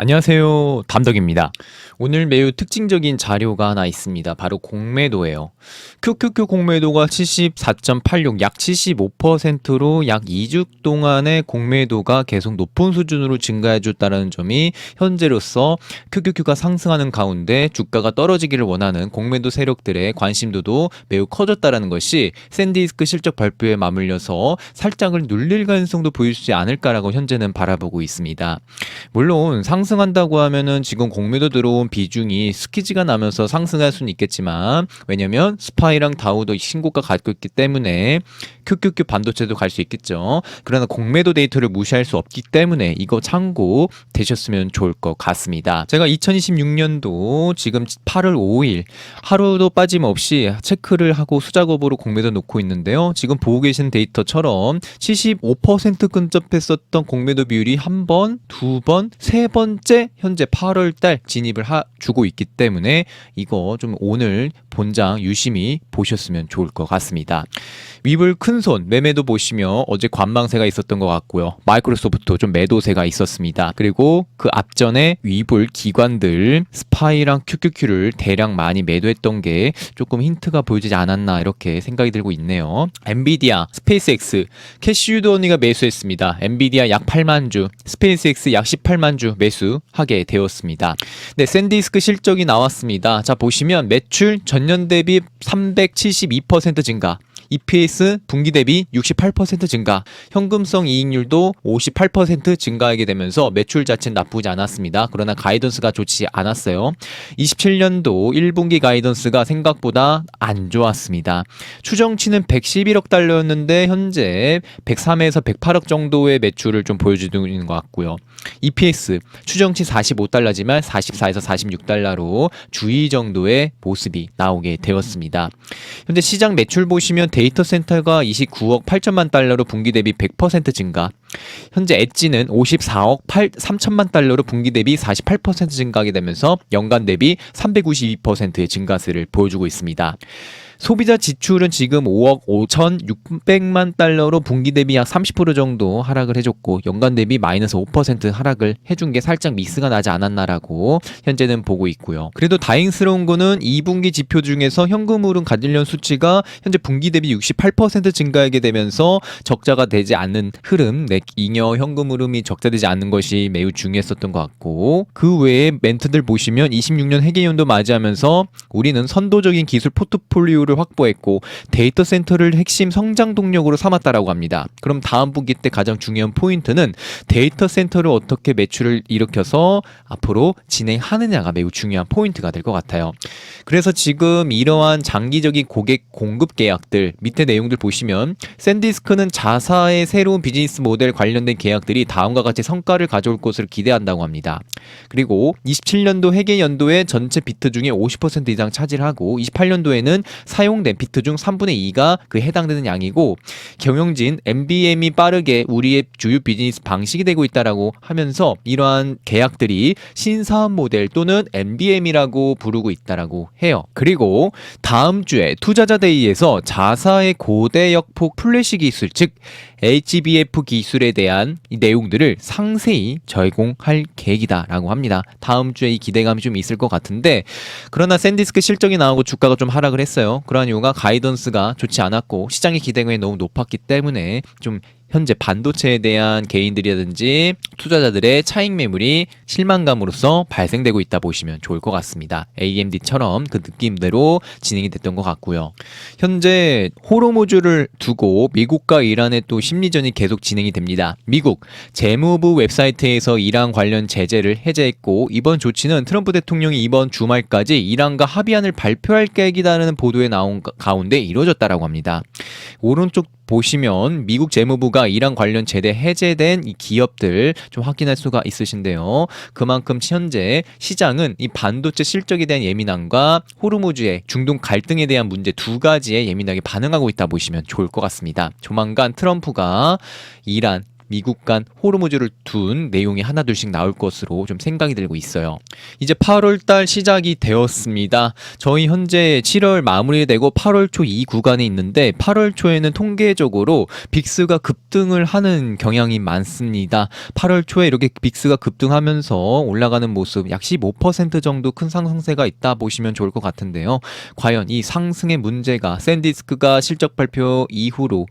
안녕하세요. 담덕입니다. 오늘 매우 특징적인 자료가 하나 있습니다. 바로 공매도예요. QQQ 공매도가 74.86, 약 75%로 약 2주 동안의 공매도가 계속 높은 수준으로 증가해줬다는 점이 현재로서 QQQ가 상승하는 가운데 주가가 떨어지기를 원하는 공매도 세력들의 관심도도 매우 커졌다는 것이 샌디스크 실적 발표에 맞물려서 살짝을 눌릴 가능성도 보이지 않을까라고 현재는 바라보고 있습니다. 물론 상승한다고 하면은 지금 공매도 들어온 비중이 스키지가 나면서 상승할 수는 있겠지만, 왜냐면 스파이랑 다우도 신고가 갖고 있기 때문에 QQQ 반도체도 갈 수 있겠죠. 그러나 공매도 데이터를 무시할 수 없기 때문에 이거 참고 되셨으면 좋을 것 같습니다. 제가 2026년도 지금 8월 5일 하루도 빠짐없이 체크를 하고 수작업으로 공매도 놓고 있는데요. 지금 보고 계신 데이터처럼 75% 근접했었던 공매도 비율이 한 번, 두 번, 세 번째 현재 8월달 진입을 주고 있기 때문에 이거 좀 오늘 본장 유심히 보셨으면 좋을 것 같습니다. 위블 큰손 매매도 보시면 어제 관망세가 있었던 것 같고요. 마이크로소프트 좀 매도세가 있었습니다. 그리고 그 앞전에 위블 기관들 스파이랑 QQQ를 대량 많이 매도했던 게 조금 힌트가 보여지지 않았나 이렇게 생각이 들고 있네요. 엔비디아, 스페이스X, 캐시유도언니가 매수했습니다. 엔비디아 약 8만 주, 스페이스X 약 18만 주 매수하게 되었습니다. 네, 샌디스크 실적이 나왔습니다. 자, 보시면 매출 전년 대비 372% 증가, EPS 분기 대비 68% 증가, 현금성 이익률도 58% 증가하게 되면서 매출 자체는 나쁘지 않았습니다. 그러나 가이던스가 좋지 않았어요. 27년도 1분기 가이던스가 생각보다 안 좋았습니다. 추정치는 111억 달러였는데 현재 103에서 108억 정도의 매출을 좀 보여주는 것 같고요. EPS 추정치 45달러지만 44에서 46달러로 주의 정도의 모습이 나오게 되었습니다. 현재 시장 매출 보시면 데이터 센터가 29억 8천만 달러로 분기 대비 100% 증가, 현재 엣지는 54억 3천만 달러로 분기 대비 48% 증가하게 되면서 연간 대비 392%의 증가세를 보여주고 있습니다. 소비자 지출은 지금 5억 5,600만 달러로 분기 대비 약 30% 정도 하락을 해줬고, 연간 대비 마이너스 5% 하락을 해준 게 살짝 미스가 나지 않았나라고 현재는 보고 있고요. 그래도 다행스러운 거는 2분기 지표 중에서 현금 흐름 가딜련 수치가 현재 분기 대비 68% 증가하게 되면서 적자가 되지 않는 흐름, 잉여 현금 흐름이 적자되지 않는 것이 매우 중요했었던 것 같고, 그 외에 멘트들 보시면 26년 회계연도 맞이하면서 우리는 선도적인 기술 포트폴리오 를 확보했고 데이터 센터를 핵심 성장 동력으로 삼았다라고 합니다. 그럼 다음 분기 때 가장 중요한 포인트는 데이터 센터를 어떻게 매출을 일으켜서 앞으로 진행하느냐가 매우 중요한 포인트가 될 것 같아요. 그래서 지금 이러한 장기적인 고객 공급 계약들 밑에 내용들 보시면 샌디스크는 자사의 새로운 비즈니스 모델 관련된 계약들이 다음과 같이 성과를 가져올 것을 기대한다고 합니다. 그리고 27년도 회계연도에 전체 비트 중에 50% 이상 차지하고 28년도에는 사용된 비트 중 3분의 2가 그 해당되는 양이고, 경영진 MBM이 빠르게 우리의 주요 비즈니스 방식이 되고 있다라고 하면서 이러한 계약들이 신사업 모델 또는 MBM이라고 부르고 있다라고 해요. 그리고 다음 주에 투자자 데이에서 자사의 고대 역폭 플래시 기술, 즉 HBF 기술에 대한 이 내용들을 상세히 제공할 계획이다라고 합니다. 다음 주에 이 기대감이 좀 있을 것 같은데, 그러나 샌디스크 실적이 나오고 주가가 좀 하락을 했어요. 그러한 이유가 가이던스가 좋지 않았고 시장의 기대감이 너무 높았기 때문에 좀 현재 반도체에 대한 개인들이라든지 투자자들의 차익 매물이 실망감으로써 발생되고 있다 보시면 좋을 것 같습니다. AMD처럼 그 느낌대로 진행이 됐던 것 같고요. 현재 호르무즈를 두고 미국과 이란의 또 심리전이 계속 진행이 됩니다. 미국 재무부 웹사이트에서 이란 관련 제재를 해제했고, 이번 조치는 트럼프 대통령이 이번 주말까지 이란과 합의안을 발표할 계획이라는 보도에 나온 가운데 이루어졌다라고 합니다. 오른쪽 보시면 미국 재무부가 이란 관련 제재 해제된 이 기업들 좀 확인할 수가 있으신데요. 그만큼 현재 시장은 이 반도체 실적에 대한 예민함과 호르무즈의 중동 갈등에 대한 문제 두 가지에 예민하게 반응하고 있다 보시면 좋을 것 같습니다. 조만간 트럼프가 이란 미국 간 호르무즈를 둔 내용이 하나둘씩 나올 것으로 좀 생각이 들고 있어요. 이제 8월달 시작이 되었습니다. 저희 현재 7월 마무리되고 8월 초 이 구간에 있는데 8월 초에는 통계적으로 빅스가 급등을 하는 경향이 많습니다. 8월 초에 이렇게 빅스가 급등하면서 올라가는 모습 약 15% 정도 큰 상승세가 있다 보시면 좋을 것 같은데요. 과연 이 상승의 문제가 샌디스크가 실적 발표 이후로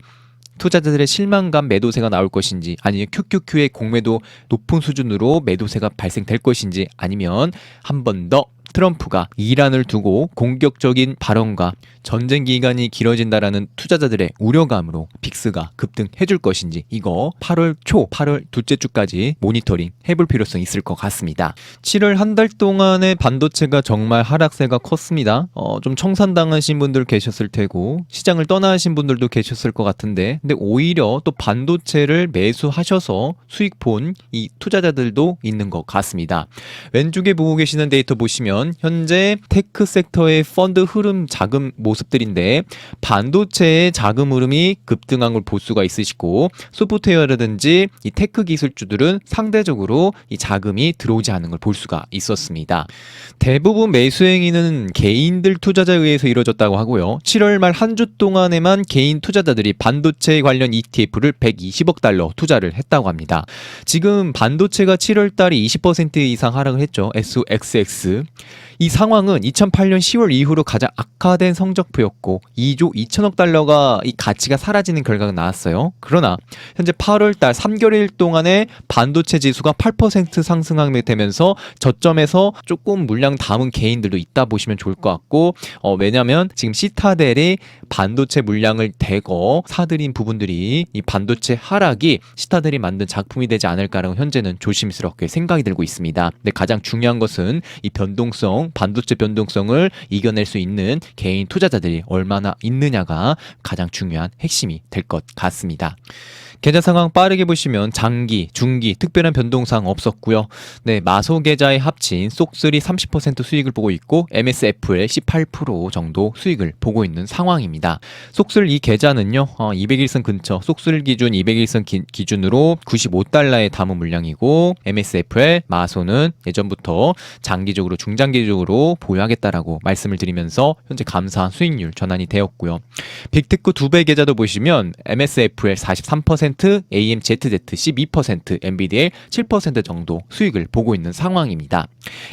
투자자들의 실망감 매도세가 나올 것인지, 아니면 QQQ의 공매도 높은 수준으로 매도세가 발생될 것인지, 아니면 한 번 더 트럼프가 이란을 두고 공격적인 발언과 전쟁 기간이 길어진다라는 투자자들의 우려감으로 빅스가 급등해줄 것인지, 이거 8월 초, 8월 둘째 주까지 모니터링 해볼 필요성이 있을 것 같습니다. 7월 한 달 동안의 반도체가 정말 하락세가 컸습니다. 좀 청산당하신 분들 계셨을 테고 시장을 떠나신 분들도 계셨을 것 같은데, 근데 오히려 또 반도체를 매수하셔서 수익 본 이 투자자들도 있는 것 같습니다. 왼쪽에 보고 계시는 데이터 보시면 현재 테크 섹터의 펀드 흐름 자금 모습들인데, 반도체의 자금 흐름이 급등한 걸 볼 수가 있으시고, 소프트웨어라든지 이 테크 기술주들은 상대적으로 이 자금이 들어오지 않은 걸 볼 수가 있었습니다. 대부분 매수 행위는 개인들 투자자에 의해서 이루어졌다고 하고요. 7월 말 한 주 동안에만 개인 투자자들이 반도체 관련 ETF를 120억 달러 투자를 했다고 합니다. 지금 반도체가 7월 달에 20% 이상 하락을 했죠. SOXX. 이 상황은 2008년 10월 이후로 가장 악화된 성적표였고 2조 2천억 달러가 이 가치가 사라지는 결과가 나왔어요. 그러나 현재 8월 달 3개월 동안에 반도체 지수가 8% 상승하게 되면서 저점에서 조금 물량 담은 개인들도 있다 보시면 좋을 것 같고, 왜냐면 지금 시타델이 반도체 물량을 대거 사들인 부분들이 이 반도체 하락이 시타델이 만든 작품이 되지 않을까라고 현재는 조심스럽게 생각이 들고 있습니다. 근데 가장 중요한 것은 이 변동성, 반도체 변동성을 이겨낼 수 있는 개인 투자자들이 얼마나 있느냐가 가장 중요한 핵심이 될 것 같습니다. 계좌 상황 빠르게 보시면 장기, 중기 특별한 변동사항 없었고요. 네, 마소 계좌에 합친 쏙3 30% 수익을 보고 있고 MSFL 18% 정도 수익을 보고 있는 상황입니다. 쏙3 이 계좌는요, 200일선 근처, 쏙3 기준 200일선 기준으로 95달러에 담은 물량이고, MSFL 마소는 예전부터 장기적으로 중장기적으로 보유하겠다라고 말씀을 드리면서 현재 감사한 수익률 전환이 되었고요. 빅테크 2배 계좌도 보시면 MSFL 43%, AMZZ 12%, 엔비디아 7% 정도 수익을 보고 있는 상황입니다.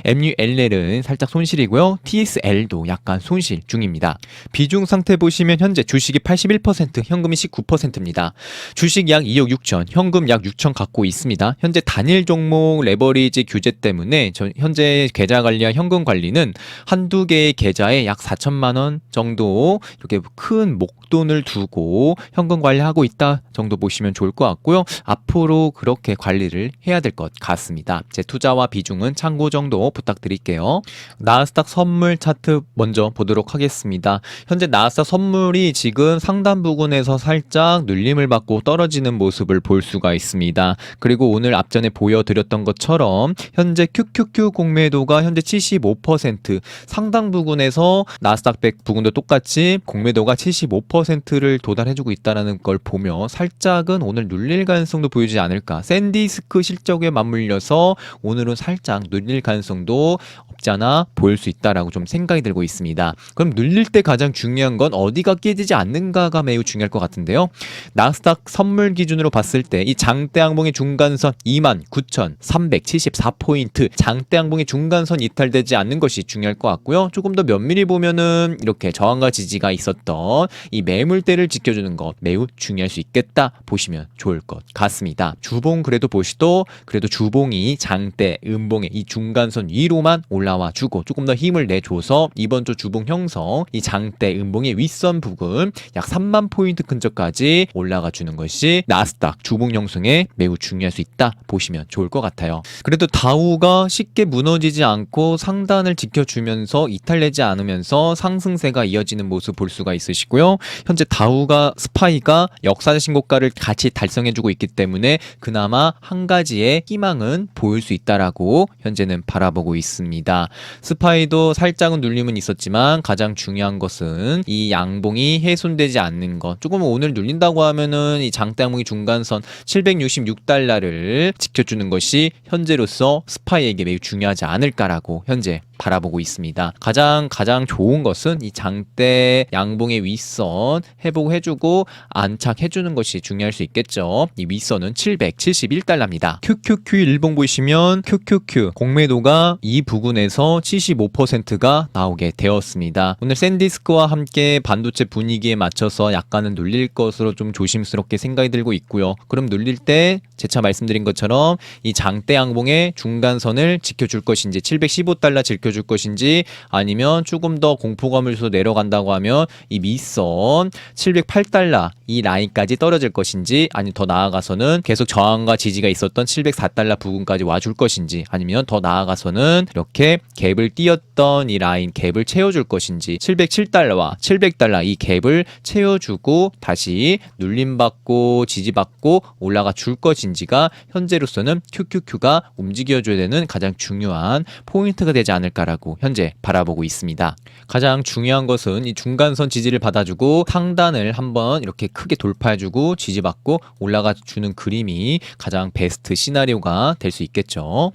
MULL은 살짝 손실이고요. TSL도 약간 손실 중입니다. 비중 상태 보시면 현재 주식이 81%, 현금이 19%입니다. 주식 약 2억 6천, 현금 약 6천 갖고 있습니다. 현재 단일 종목 레버리지 규제 때문에 현재 계좌 관리와 현금 관리는 한두 개의 계좌에 약 4천만 원 정도 이렇게 큰 목돈을 두고 현금 관리하고 있다 정도 보시면 좋을 것 같고요. 앞으로 그렇게 관리를 해야 될 것 같습니다. 제 투자와 비중은 참고 정도 부탁드릴게요. 나스닥 선물 차트 먼저 보도록 하겠습니다. 현재 나스닥 선물이 지금 상단 부근에서 살짝 눌림을 받고 떨어지는 모습을 볼 수가 있습니다. 그리고 오늘 앞전에 보여드렸던 것처럼 현재 QQQ 공매도가 현재 75%, 상당 부근에서 나스닥 100 부근도 똑같이 공매도가 75%를 도달해주고 있다는 걸 보며 살짝은 오늘 눌릴 가능성도 보이지 않을까. 샌디스크 실적에 맞물려서 오늘은 살짝 눌릴 가능성도 없지 않아 보일 수 있다라고 좀 생각이 들고 있습니다. 그럼 눌릴 때 가장 중요한 건 어디가 깨지지 않는가가 매우 중요할 것 같은데요. 나스닥 선물 기준으로 봤을 때 이 장대 항봉의 중간선 29,374포인트, 장대 항봉의 중간선 이탈되지 않는 것이 중요할 것 같고요. 조금 더 면밀히 보면은 이렇게 저항과 지지가 있었던 이 매물대를 지켜주는 것 매우 중요할 수 있겠다 보시면 좋을 것 같습니다. 주봉 그래도 보시도 그래도 주봉이 장대, 음봉의 이 중간선 위로만 올라와 주고 조금 더 힘을 내줘서 이번 주 주봉 형성 이 장대, 음봉의 윗선 부근 약 3만 포인트 근처까지 올라가 주는 것이 나스닥 주봉 형성에 매우 중요할 수 있다 보시면 좋을 것 같아요. 그래도 다우가 쉽게 무너지지 않고 상당 하단을 지켜주면서 이탈내지 않으면서 상승세가 이어지는 모습 볼 수가 있으시고요. 현재 다우가 스파이가 역사적 신고가를 같이 달성해주고 있기 때문에 그나마 한 가지의 희망은 보일 수 있다라고 현재는 바라보고 있습니다. 스파이도 살짝은 눌림은 있었지만 가장 중요한 것은 이 양봉이 훼손되지 않는 것. 조금 오늘 눌린다고 하면은 이 장대 양봉이 중간선 766달러를 지켜주는 것이 현재로서 스파이에게 매우 중요하지 않을까라고 현재 바라보고 있습니다. 가장 좋은 것은 이 장대 양봉의 윗선 회복해주고 안착해주는 것이 중요할 수 있겠죠. 이 윗선은 771달러입니다. QQQ 일봉 보시면 QQQ 공매도가 이 부근에서 75%가 나오게 되었습니다. 오늘 샌디스크와 함께 반도체 분위기에 맞춰서 약간은 눌릴 것으로 좀 조심스럽게 생각이 들고 있고요. 그럼 눌릴 때 재차 말씀드린 것처럼 이 장대 양봉의 중간선을 지켜줄 것인지 715달러 지켜줄 것인지 아니면 조금 더 공포감을 줘서 내려간다고 하면 이 밑선 708달러 이 라인까지 떨어질 것인지 아니면 더 나아가서는 계속 저항과 지지가 있었던 704달러 부근까지 와줄 것인지 아니면 더 나아가서는 이렇게 갭을 띄었던 이 라인 갭을 채워줄 것인지 707달러와 700달러 이 갭을 채워주고 다시 눌림받고 지지받고 올라가 줄 것인지가 현재로서는 QQQ가 움직여줘야 되는 가장 중요한 포인트가 되지 않을까라고 현재 바라보고 있습니다. 가장 중요한 것은 이 중간선 지지를 받아주고 상단을 한번 이렇게 크게 돌파해주고 지지받고 올라가주는 그림이 가장 베스트 시나리오가 될 수 있겠죠.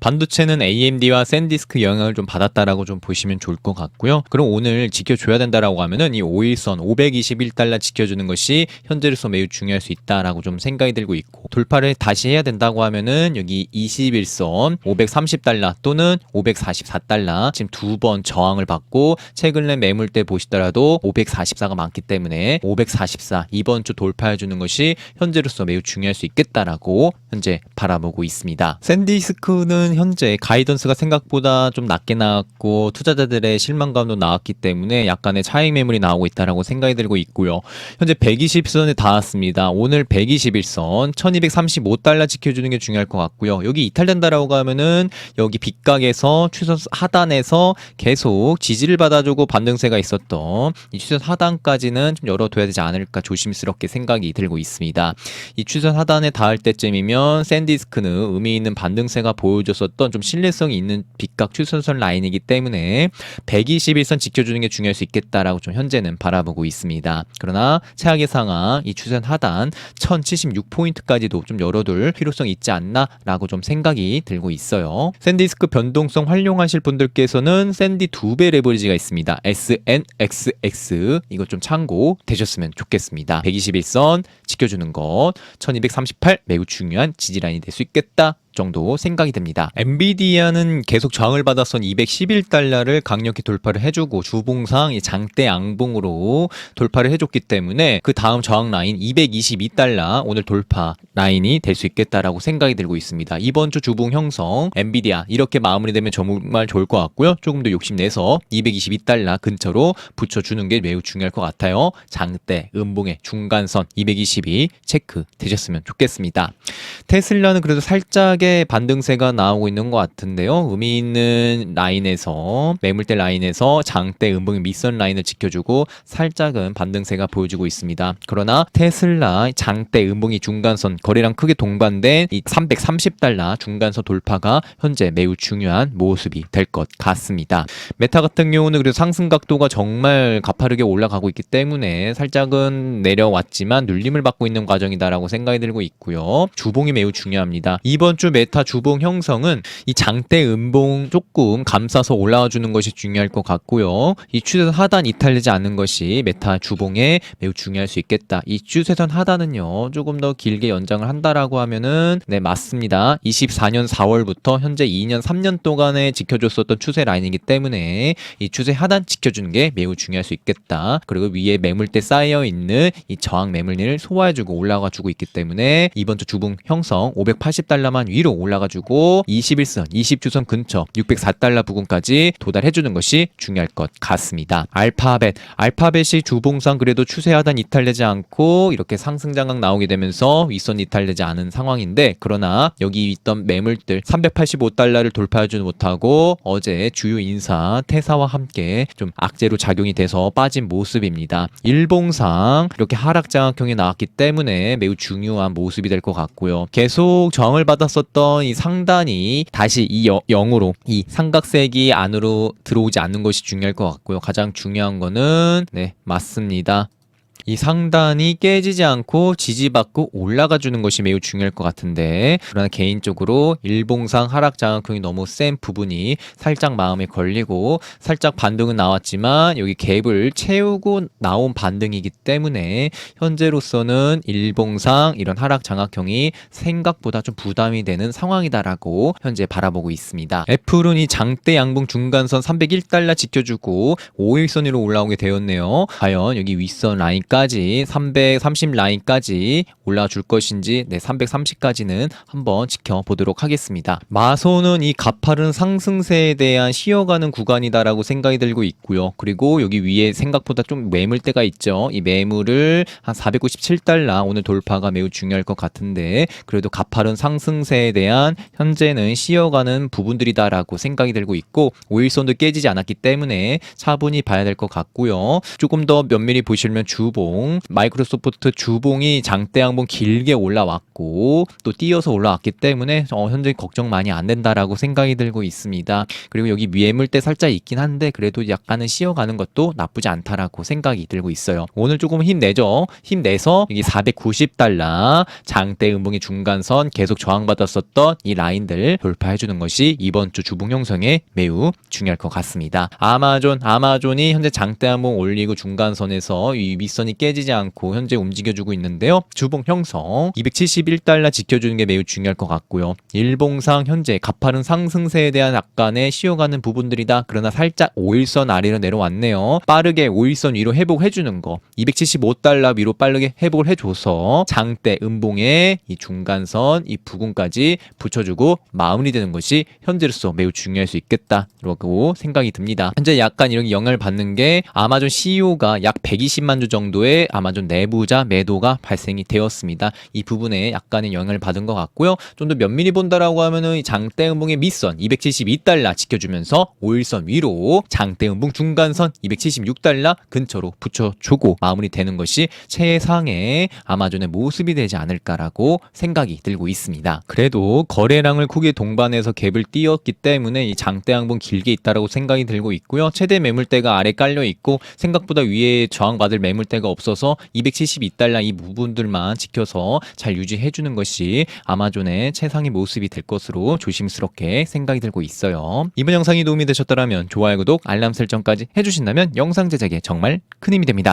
반도체는 AMD와 샌디스크 영향을 좀 받았다라고 좀 보시면 좋을 것 같고요. 그럼 오늘 지켜줘야 된다라고 하면은 이 5일선 521달러 지켜주는 것이 현재로서 매우 중요할 수 있다라고 좀 생각이 들고 있고 돌파를 다시 해야 된다고 하면은 여기 21선 530달러 또는 544달러 지금 두 번 저항을 받고 최근에 매물대 보시더라도 544가 많기 때문에 544 이번 주 돌파해주는 것이 현재로서 매우 중요할 수 있겠다라고 현재 바라보고 있습니다. 샌디스크는 현재 가이던스가 생각보다 좀 낮게 나왔고 투자자들의 실망감도 나왔기 때문에 약간의 차익 매물이 나오고 있다라고 생각이 들고 있고요. 현재 120선에 닿았습니다. 오늘 121선 1235달러 지켜주는 게 중요할 것 같고요. 여기 이탈된다라고 하면은 여기 빗각에서 추선 하단에서 계속 지지를 받아주고 반등세가 있었던 이 추선 하단까지는 좀 열어둬야 되지 않을까 조심스럽게 생각이 들고 있습니다. 이 추선 하단에 닿을 때쯤이면 샌디스크는 의미 있는 반등세가 보여줬었던 좀 신뢰성이 있는 빗각 추선선 라인이기 때문에 121선 지켜주는 게 중요할 수 있겠다라고 좀 현재는 바라보고 있습니다. 그러나 최악의 상황 이 추선 하단 1076포인트까지도 좀 열어둘 필요성이 있지 않나라고 좀 생각이 들고 있어요. 샌디스크 변동성 활용하실 분들께서는 샌디 2배 레버리지가 있습니다. SNXX 이것 좀 참고 되셨으면 좋겠습니다. 121선 지켜주는 것 1238 매우 중요한 지지라인이 될 수 있겠다 정도 생각이 됩니다. 엔비디아는 계속 저항을 받았던 211달러를 강력히 돌파를 해주고 주봉상 장대 양봉으로 돌파를 해줬기 때문에 그 다음 저항 라인 222달러 오늘 돌파 라인이 될 수 있겠다라고 생각이 들고 있습니다. 이번 주 주봉 형성 엔비디아 이렇게 마무리되면 정말 좋을 것 같고요. 조금 더 욕심내서 222달러 근처로 붙여주는 게 매우 중요할 것 같아요. 장대 음봉의 중간선 222 체크 되셨으면 좋겠습니다. 테슬라는 그래도 살짝 반등세가 나오고 있는 것 같은데요. 의미 있는 라인에서 매물대 라인에서 장대 음봉의 밑선 라인을 지켜주고 살짝은 반등세가 보여지고 있습니다. 그러나 테슬라 장대 음봉이 중간선 거래량 크게 동반된 이 330달러 중간선 돌파가 현재 매우 중요한 모습이 될 것 같습니다. 메타 같은 경우는 그래도 상승 각도가 정말 가파르게 올라가고 있기 때문에 살짝은 내려왔지만 눌림을 받고 있는 과정이다라고 생각이 들고 있고요. 주봉이 매우 중요합니다. 이번 주 메타 주봉 형성은 이 장대 음봉 조금 감싸서 올라와 주는 것이 중요할 것 같고요. 이 추세선 하단 이탈되지 않는 것이 메타 주봉에 매우 중요할 수 있겠다. 이 추세선 하단은요 조금 더 길게 연장을 한다라고 하면은 네 맞습니다. 24년 4월부터 현재 2년 3년 동안에 지켜줬었던 추세 라인이기 때문에 이 추세 하단 지켜주는 게 매우 중요할 수 있겠다. 그리고 위에 매물대 쌓여 있는 이 저항 매물을 소화해주고 올라가주고 있기 때문에 이번 주 주봉 형성 580달러만 위로 위로 올라가지고 21선, 20주선 근처 604달러 부근까지 도달해주는 것이 중요할 것 같습니다. 알파벳이 주봉상 그래도 추세 하단 이탈되지 않고 이렇게 상승 장악 나오게 되면서 윗선 이탈되지 않은 상황인데, 그러나 여기 있던 매물들 385달러를 돌파하지 못하고 어제 주요 인사 태사와 함께 좀 악재로 작용이 돼서 빠진 모습입니다. 일봉상 이렇게 하락 장악형이 나왔기 때문에 매우 중요한 모습이 될 것 같고요. 계속 저항을 받았었던 이 상단이 다시 이 0으로 이 삼각색이 안으로 들어오지 않는 것이 중요할 것 같고요. 가장 중요한 거는 맞습니다. 이 상단이 깨지지 않고 지지받고 올라가 주는 것이 매우 중요할 것 같은데, 그러나 개인적으로 일봉상 하락 장악형이 너무 센 부분이 살짝 마음에 걸리고, 살짝 반등은 나왔지만 여기 갭을 채우고 나온 반등이기 때문에 현재로서는 일봉상 이런 하락 장악형이 생각보다 좀 부담이 되는 상황이다라고 현재 바라보고 있습니다. 애플은 이 장대 양봉 중간선 301달러 지켜주고 5일선 위로 올라오게 되었네요. 과연 여기 윗선 라인 까지 330 라인까지 올라와 줄 것인지 330까지는 한번 지켜보도록 하겠습니다. 마소는 이 가파른 상승세에 대한 쉬어가는 구간이다라고 생각이 들고 있고요. 그리고 여기 위에 생각보다 좀 매물대가 있죠. 이 매물을 한 497달러 오늘 돌파가 매우 중요할 것 같은데, 그래도 가파른 상승세에 대한 현재는 쉬어가는 부분들이다라고 생각이 들고 있고, 5일선도 깨지지 않았기 때문에 차분히 봐야 될 것 같고요. 조금 더 면밀히 보시면 주봉, 마이크로소프트 주봉이 장대 양봉 길게 올라왔고 또 뛰어서 올라왔기 때문에 현재 걱정 많이 안 된다라고 생각이 들고 있습니다. 그리고 여기 매물대 살짝 있긴 한데 그래도 약간은 쉬어가는 것도 나쁘지 않다라고 생각이 들고 있어요. 오늘 조금 힘내죠. 힘내서 여기 490달러 장대 음봉의 중간선 계속 저항받았었던 이 라인들 돌파해주는 것이 이번 주 주봉 형성에 매우 중요할 것 같습니다. 아마존이 현재 장대 양봉 올리고 중간선에서 이 윗선이 깨지지 않고 현재 움직여주고 있는데요. 주봉 형성 271달러 지켜주는 게 매우 중요할 것 같고요. 일봉상 현재 가파른 상승세에 대한 약간의 쉬어가는 부분들이다. 그러나 살짝 5일선 아래로 내려왔네요. 빠르게 5일선 위로 회복해주는 거, 275달러 위로 빠르게 회복을 해줘서 장대 음봉의 이 중간선 이 부근까지 붙여주고 마무리되는 것이 현재로서 매우 중요할 수 있겠다라고 생각이 듭니다. 현재 약간 이런 영향을 받는 게 아마존 CEO가 약 120만 주 정도의 아마존 내부자 매도가 발생이 되었습니다. 이 부분에 약간의 영향을 받은 것 같고요. 좀 더 면밀히 본다라고 하면은 이 장대 음봉의 밑선 272달러 지켜주면서 5일선 위로 장대 음봉 중간선 276달러 근처로 붙여주고 마무리되는 것이 최상의 아마존의 모습이 되지 않을까라고 생각이 들고 있습니다. 그래도 거래량을 크게 동반해서 갭을 띄웠기 때문에 이 장대 양봉 길게 있다라고 생각이 들고 있고요. 최대 매물대가 아래 깔려 있고 생각보다 위에 저항받을 매물대가 없어서 272달러 이 부분들만 지켜서 잘 유지해주는 것이 아마존의 최상의 모습이 될 것으로 조심스럽게 생각이 들고 있어요. 이번 영상이 도움이 되셨더라면 좋아요, 구독, 알람 설정까지 해주신다면 영상 제작에 정말 큰 힘이 됩니다.